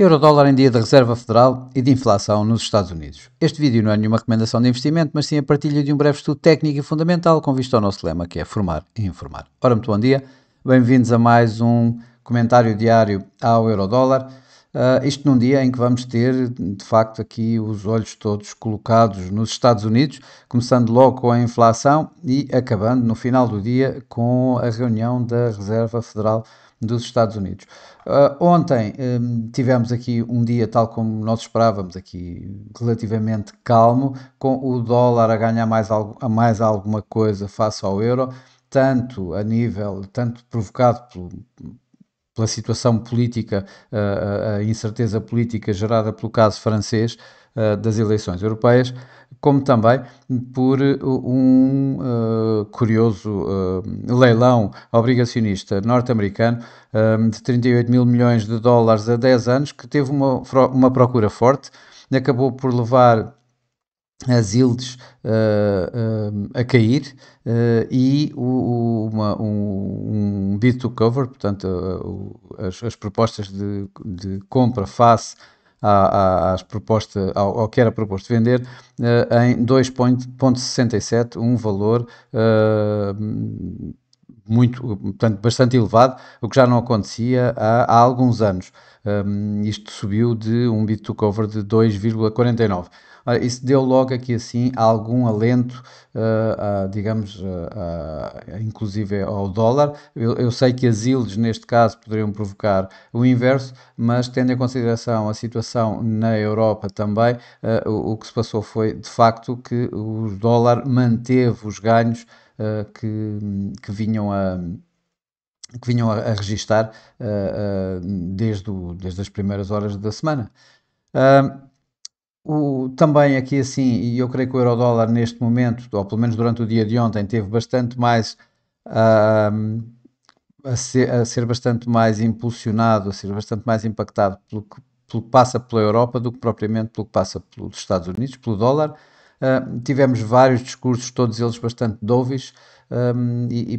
Eurodólar em dia de Reserva Federal e de inflação nos Estados Unidos. Este vídeo não é nenhuma recomendação de investimento, mas sim a partilha de um breve estudo técnico e fundamental com vista ao nosso lema, que é formar e informar. Ora, muito bom dia, bem-vindos a mais um comentário diário ao Eurodólar. Isto num dia em que vamos ter, de facto, aqui os olhos todos colocados nos Estados Unidos, começando logo com a inflação e acabando no final do dia com a reunião da Reserva Federal dos Estados Unidos. Ontem tivemos aqui um dia, tal como nós esperávamos, aqui relativamente calmo, com o dólar a ganhar mais alguma coisa face ao euro, tanto provocado pela situação política, a incerteza política gerada pelo caso francês das eleições europeias, como também por um curioso leilão obrigacionista norte-americano de 38 mil milhões de dólares a 10 anos, que teve uma procura forte, acabou por levar as yields a cair e um bid to cover, portanto as propostas de compra face às propostas, ao que era proposto vender, em 2,67, um valor portanto, bastante elevado, o que já não acontecia há alguns anos. Isto subiu de um bid to cover de 2,49. Ora, isso deu logo aqui assim algum alento, inclusive ao dólar. Eu sei que as yields neste caso poderiam provocar o inverso, mas tendo em consideração a situação na Europa também, o que se passou foi de facto que o dólar manteve os ganhos que vinham a registar desde as primeiras horas da semana. Também aqui assim, e eu creio que o euro-dólar neste momento, ou pelo menos durante o dia de ontem, teve bastante mais a ser bastante mais impulsionado, a ser bastante mais impactado pelo que passa pela Europa do que propriamente pelo que passa pelos Estados Unidos, pelo dólar. Tivemos vários discursos, todos eles bastante dovish,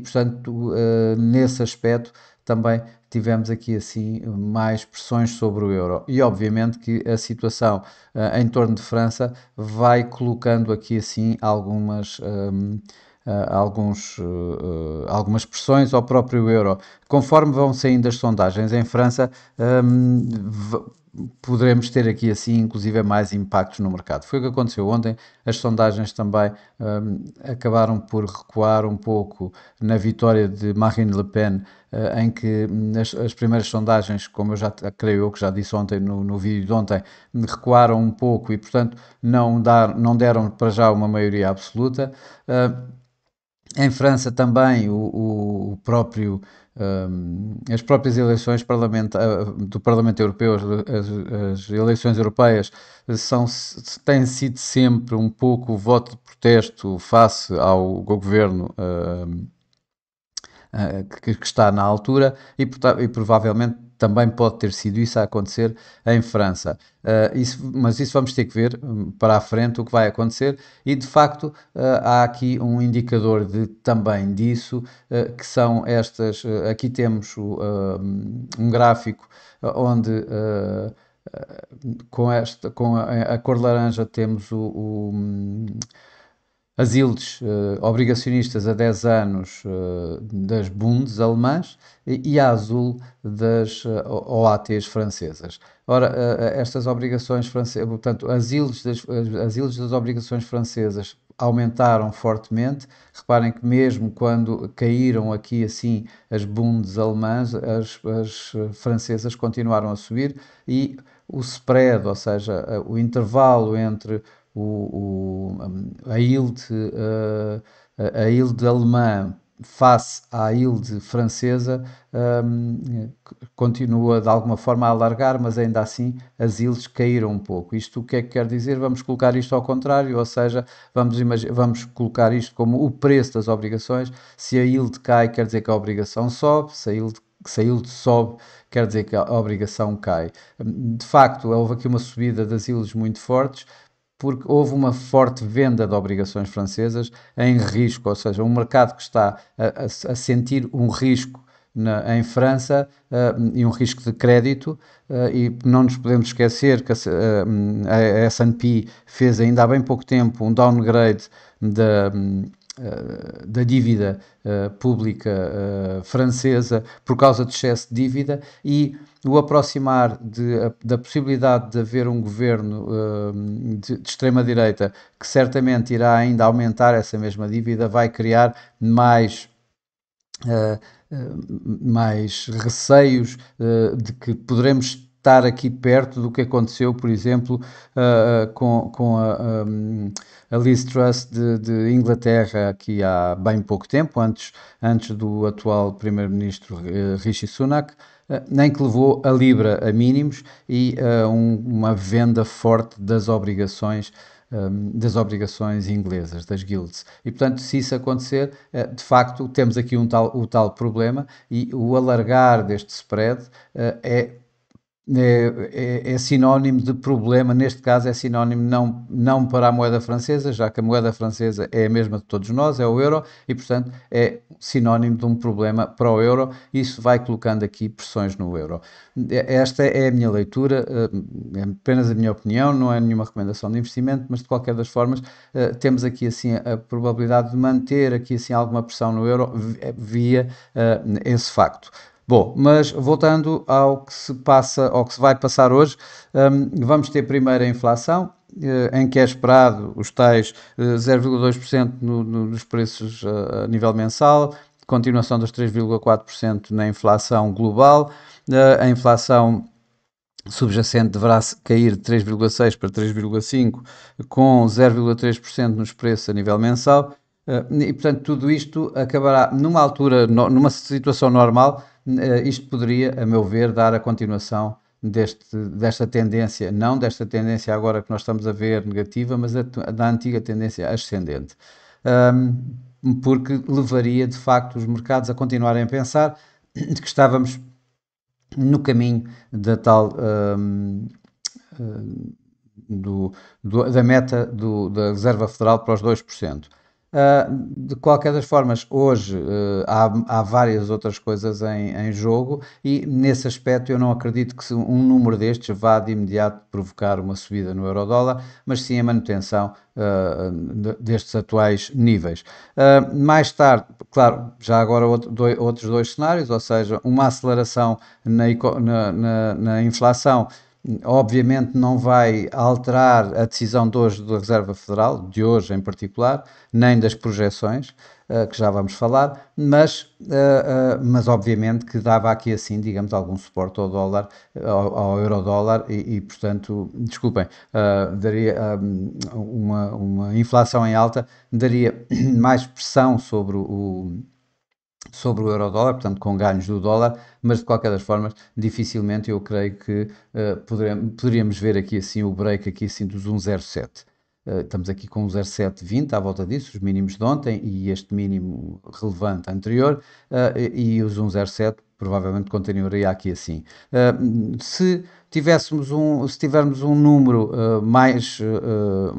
portanto, nesse aspecto também tivemos aqui assim mais pressões sobre o euro. E obviamente que a situação em torno de França vai colocando aqui assim algumas pressões ao próprio euro. Conforme vão saindo as sondagens em França, poderemos ter aqui assim inclusive mais impactos no mercado. Foi o que aconteceu ontem, as sondagens também acabaram por recuar um pouco na vitória de Marine Le Pen, em que as primeiras sondagens, como creio eu que já disse ontem no vídeo de ontem, recuaram um pouco e portanto não deram para já uma maioria absoluta. Em França também as próprias eleições do Parlamento Europeu, as eleições europeias, têm sido sempre um pouco o voto de protesto face ao governo que está na altura e provavelmente também pode ter sido isso a acontecer em França. Mas isso vamos ter que ver para a frente o que vai acontecer e de facto há aqui um indicador também disso, que são estas, aqui temos um gráfico onde com a cor laranja temos as yields obrigacionistas a 10 anos das Bundes alemãs e a azul das OATs francesas. Ora, estas obrigações francesas, portanto, as yields das obrigações francesas aumentaram fortemente. Reparem que mesmo quando caíram aqui assim as Bundes alemãs, as francesas continuaram a subir e o spread, ou seja, o intervalo entre a yield alemã face à yield francesa continua de alguma forma a alargar, mas ainda assim as yields caíram um pouco. Isto o que é que quer dizer? Vamos colocar isto ao contrário, ou seja, vamos colocar isto como o preço das obrigações. Se a yield cai, quer dizer que a obrigação sobe, se a yield sobe, quer dizer que a obrigação cai. De facto, houve aqui uma subida das yields muito fortes, porque houve uma forte venda de obrigações francesas em risco, ou seja, um mercado que está a sentir um risco em França, e um risco de crédito, e não nos podemos esquecer que a S&P fez ainda há bem pouco tempo um downgrade da dívida pública francesa por causa de excesso de dívida, e o aproximar da possibilidade de haver um governo de extrema-direita que certamente irá ainda aumentar essa mesma dívida, vai criar uh, mais receios de que poderemos estar aqui perto do que aconteceu, por exemplo, com a Liz Truss de Inglaterra, aqui há bem pouco tempo, antes do atual primeiro-ministro Rishi Sunak, nem que levou a Libra a mínimos e uma venda forte das obrigações inglesas, das guilds. E, portanto, se isso acontecer, de facto, temos aqui o tal problema, e o alargar deste spread é sinónimo de problema. Neste caso é sinónimo não para a moeda francesa, já que a moeda francesa é a mesma de todos nós, é o euro, e portanto é sinónimo de um problema para o euro. Isso vai colocando aqui pressões no euro. Esta é a minha leitura, é apenas a minha opinião, não é nenhuma recomendação de investimento, mas de qualquer das formas temos aqui assim a probabilidade de manter aqui assim alguma pressão no euro via esse facto. Bom, mas voltando ao que se passa, ao que se vai passar hoje, vamos ter primeiro a inflação, em que é esperado os tais 0,2% nos preços a nível mensal, continuação dos 3,4% na inflação global, a inflação subjacente deverá cair de 3,6 para 3,5, com 0,3% nos preços a nível mensal. E, portanto, tudo isto acabará numa altura, numa situação normal. Isto poderia, a meu ver, dar a continuação desta tendência, não desta tendência agora que nós estamos a ver negativa, mas da antiga tendência ascendente. Porque levaria, de facto, os mercados a continuarem a pensar que estávamos no caminho da tal da meta da Reserva Federal para os 2%. De qualquer das formas, hoje há várias outras coisas em jogo, e nesse aspecto eu não acredito que um número destes vá de imediato provocar uma subida no euro-dólar, mas sim a manutenção destes atuais níveis. Mais tarde, claro, já agora outros dois cenários, ou seja, uma aceleração na inflação. Obviamente não vai alterar a decisão de hoje da Reserva Federal, de hoje em particular, nem das projeções, que já vamos falar, mas obviamente que dava aqui assim, digamos, algum suporte ao dólar, ao euro-dólar, e portanto, desculpem, daria uma inflação em alta, daria mais pressão sobre o euro-dólar, portanto com ganhos do dólar, mas de qualquer das formas, dificilmente eu creio que poderíamos ver aqui assim o break aqui assim dos 1,07. Estamos aqui com 1,0720 à volta disso, os mínimos de ontem e este mínimo relevante anterior, e os 1,07 provavelmente continuaria aqui assim. Se tivermos um número mais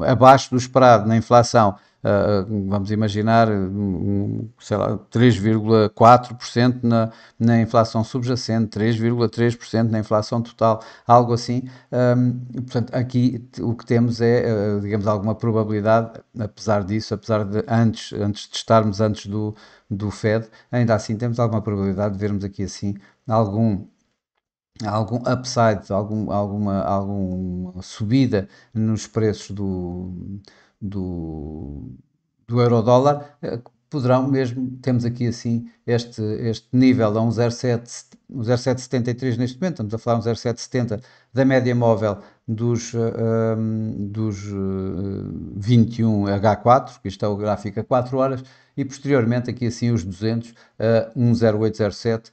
abaixo do esperado na inflação, vamos imaginar, sei lá, 3,4% na inflação subjacente, 3,3% na inflação total, algo assim. Portanto, aqui o que temos é, digamos, alguma probabilidade, apesar disso, apesar de antes de estarmos antes do Fed, ainda assim temos alguma probabilidade de vermos aqui assim algum upside, alguma subida nos preços do euro-dólar. Poderão mesmo, temos aqui assim este nível a 1,0773 neste momento, estamos a falar de 1,0770 da média móvel dos 21H4, que isto é o gráfico a 4 horas, e posteriormente aqui assim os 200 a 1,0807,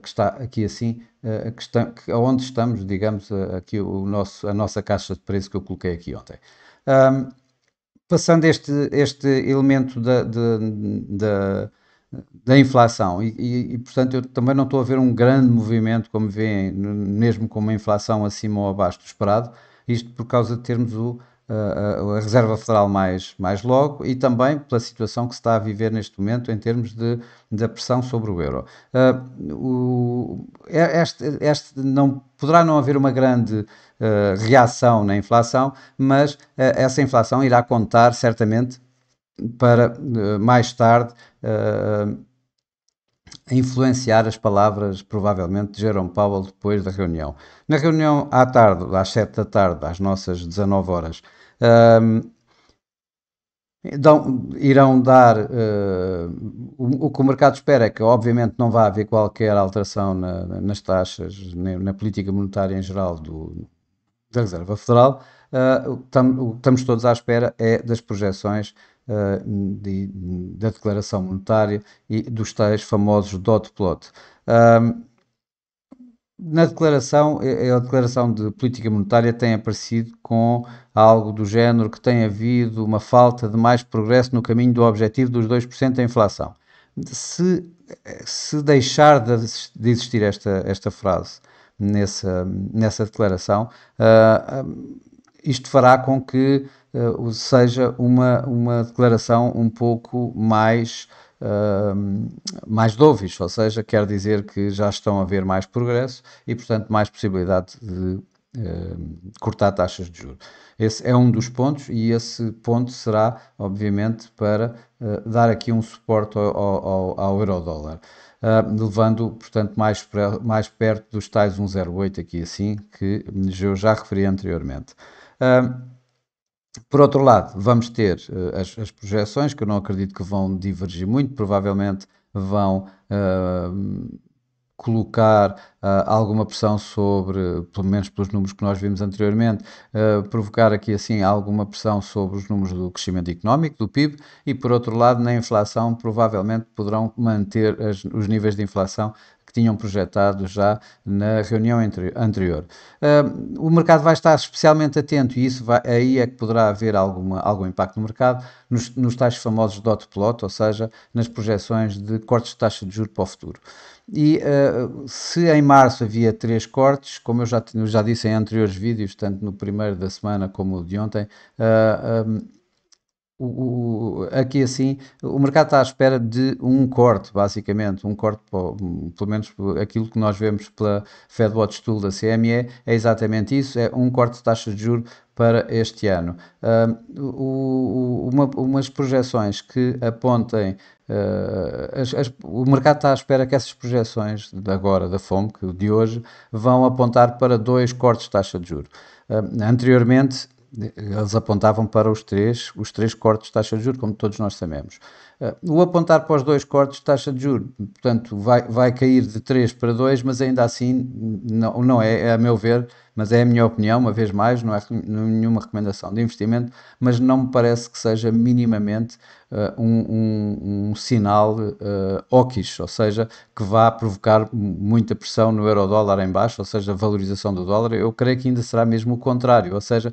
que está aqui assim, onde estamos, digamos, aqui a nossa caixa de preço que eu coloquei aqui ontem. Passando este elemento da inflação, e portanto eu também não estou a ver um grande movimento, como veem, mesmo com uma inflação acima ou abaixo do esperado, isto por causa de termos a Reserva Federal mais logo, e também pela situação que se está a viver neste momento em termos da pressão sobre o euro. Não, poderá não haver uma grande reação na inflação, mas essa inflação irá contar certamente para mais tarde influenciar as palavras, provavelmente, de Jerome Powell depois da reunião. Na reunião à tarde, às 7 da tarde, às nossas 19 horas, irão dar. O que o mercado espera é que, obviamente, não vai haver qualquer alteração nas taxas, nem na política monetária em geral da Reserva Federal. O que estamos todos à espera é das projeções da declaração monetária e dos tais famosos dot plot. Na declaração, a declaração de política monetária tem aparecido com algo do género que tem havido uma falta de mais progresso no caminho do objetivo dos 2% da inflação. Se deixar de existir esta frase nessa declaração, isto fará com que seja uma declaração um pouco mais dovish, ou seja, quer dizer que já estão a haver mais progresso e, portanto, mais possibilidade de cortar taxas de juros. Esse é um dos pontos, e esse ponto será, obviamente, para dar aqui um suporte ao euro-dólar. Levando, portanto, mais perto dos tais 1,08 aqui assim, que eu já referi anteriormente. Por outro lado, vamos ter as projeções, que eu não acredito que vão divergir muito, provavelmente vão colocar alguma pressão sobre, pelo menos pelos números que nós vimos anteriormente, provocar aqui assim alguma pressão sobre os números do crescimento económico, do PIB, e por outro lado, na inflação, provavelmente poderão manter os níveis de inflação que tinham projetado já na reunião anterior. O mercado vai estar especialmente atento, e aí é que poderá haver algum impacto no mercado, nos tais famosos dot plot, ou seja, nas projeções de cortes de taxa de juros para o futuro. E se em março havia 3 cortes, como eu já disse em anteriores vídeos, tanto no primeiro da semana como o de ontem, aqui assim, o mercado está à espera de um corte, basicamente, um corte, pelo menos aquilo que nós vemos pela FedWatch Tool da CME, é exatamente isso, é um corte de taxas de juros para este ano. Umas projeções que apontem, o mercado está à espera que essas projeções de agora, da FOMC, de hoje, vão apontar para 2 cortes de taxa de juros. Anteriormente, eles apontavam para os três cortes de taxa de juros, como todos nós sabemos. O apontar para os 2 cortes de taxa de juros, portanto, vai cair de 3 para 2, mas ainda assim não é a meu ver, mas é a minha opinião, uma vez mais, não é nenhuma recomendação de investimento, mas não me parece que seja minimamente um sinal hawkish, ou seja, que vá provocar muita pressão no euro-dólar em baixo, ou seja, a valorização do dólar. Eu creio que ainda será mesmo o contrário, ou seja,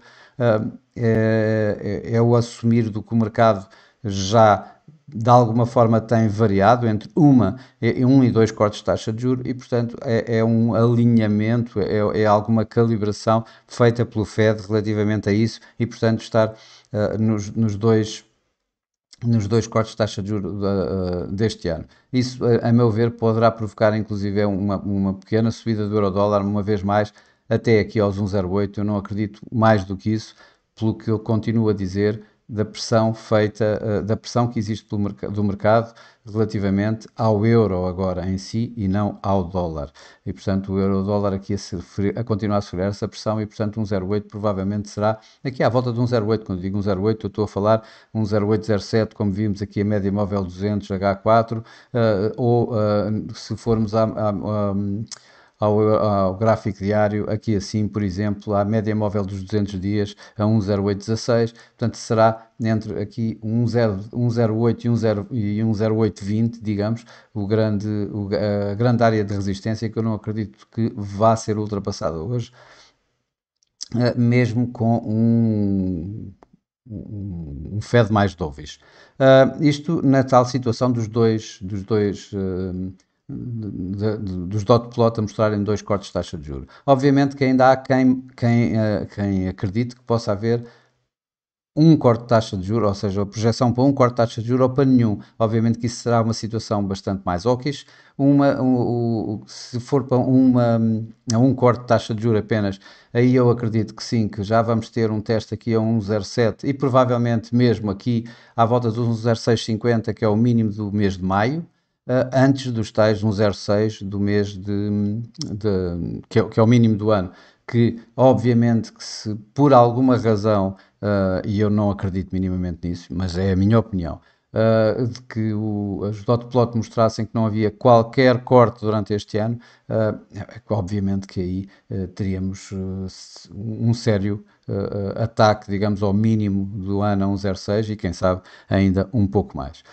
é o assumir do que o mercado já de alguma forma tem variado entre um e 2 cortes de taxa de juros, e portanto é um alinhamento, alguma calibração feita pelo Fed relativamente a isso, e portanto estar nos dois cortes de taxa de juros deste ano. Isso, a meu ver, poderá provocar inclusive uma pequena subida do euro-dólar, uma vez mais, até aqui aos 1,08. Eu não acredito mais do que isso, pelo que eu continuo a dizer, da pressão que existe do mercado relativamente ao euro agora em si, e não ao dólar. E portanto o euro-dólar aqui a continuar a sofrer essa pressão, e portanto 1,08 provavelmente será aqui à volta de 1,08. Quando digo 1,08, eu estou a falar 1,0807, como vimos aqui a média móvel 200 H4, ou se formos ao gráfico diário, aqui assim, por exemplo, a média móvel dos 200 dias a 1,0816, portanto será entre aqui 1,08 e 1,0820, digamos, a grande área de resistência, que eu não acredito que vá ser ultrapassada hoje, mesmo com um Fed mais dovish. Isto na tal situação dos dois dot plot a mostrarem 2 cortes de taxa de juros. Obviamente que ainda há quem acredite que possa haver um corte de taxa de juros, ou seja, a projeção para um corte de taxa de juros ou para nenhum. Obviamente que isso será uma situação bastante mais hawkish. Se for para um corte de taxa de juros apenas, aí eu acredito que sim, que já vamos ter um teste aqui a 1,07 e provavelmente mesmo aqui à volta do 1,0650, que é o mínimo do mês de maio. Antes dos tais 1,06 do mês que é o mínimo do ano, que obviamente que se por alguma razão, e eu não acredito minimamente nisso, mas é a minha opinião, de que os dot plot mostrassem que não havia qualquer corte durante este ano, obviamente que aí teríamos um sério ataque, digamos, ao mínimo do ano a 1,06 e quem sabe ainda um pouco mais.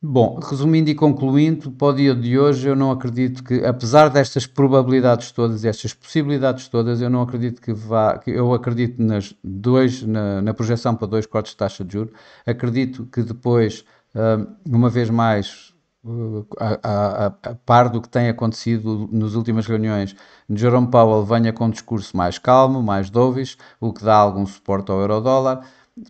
Bom, resumindo e concluindo, para o dia de hoje eu não acredito que, apesar destas probabilidades todas, estas possibilidades todas, eu não acredito eu acredito na projeção para dois cortes de taxa de juros, acredito que depois, uma vez mais, a par do que tem acontecido nas últimas reuniões, Jerome Powell venha com um discurso mais calmo, mais dovish, o que dá algum suporte ao euro-dólar.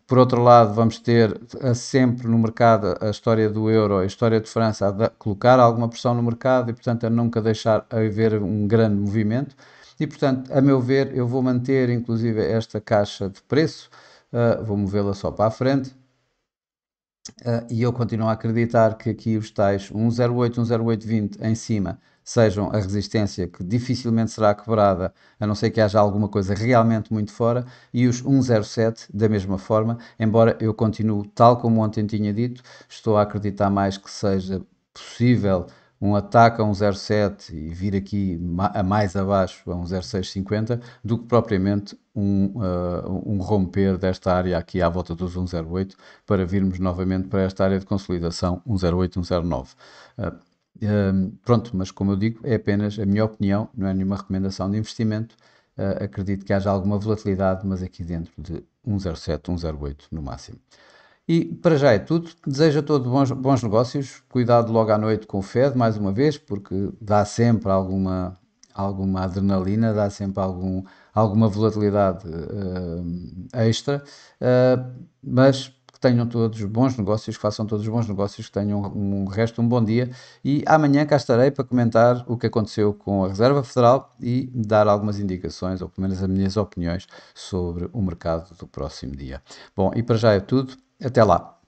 Por outro lado, vamos ter sempre no mercado a história do euro, a história de França a colocar alguma pressão no mercado e, portanto, a nunca deixar haver um grande movimento. E, portanto, a meu ver, eu vou manter inclusive esta caixa de preço, vou movê-la só para a frente. E eu continuo a acreditar que aqui os tais 1,08, 1,0820 em cima sejam a resistência que dificilmente será quebrada, a não ser que haja alguma coisa realmente muito fora, e os 1,07 da mesma forma, embora eu continue, tal como ontem tinha dito, estou a acreditar mais que seja possível um ataque a um 0,7 e vir aqui a mais abaixo a um 0,650 do que propriamente um romper desta área aqui à volta dos 1,08 para virmos novamente para esta área de consolidação 1,08, 1,09. Pronto, mas como eu digo, é apenas a minha opinião, não é nenhuma recomendação de investimento. Acredito que haja alguma volatilidade, mas aqui dentro de 1,07, 1,08 no máximo. E para já é tudo. Desejo a todos bons negócios. Cuidado logo à noite com o Fed, mais uma vez, porque dá sempre alguma adrenalina, dá sempre alguma volatilidade extra. Mas que tenham todos bons negócios, que façam todos bons negócios, que tenham um resto um bom dia. E amanhã cá estarei para comentar o que aconteceu com a Reserva Federal e dar algumas indicações, ou pelo menos as minhas opiniões, sobre o mercado do próximo dia. Bom, e para já é tudo. Até lá!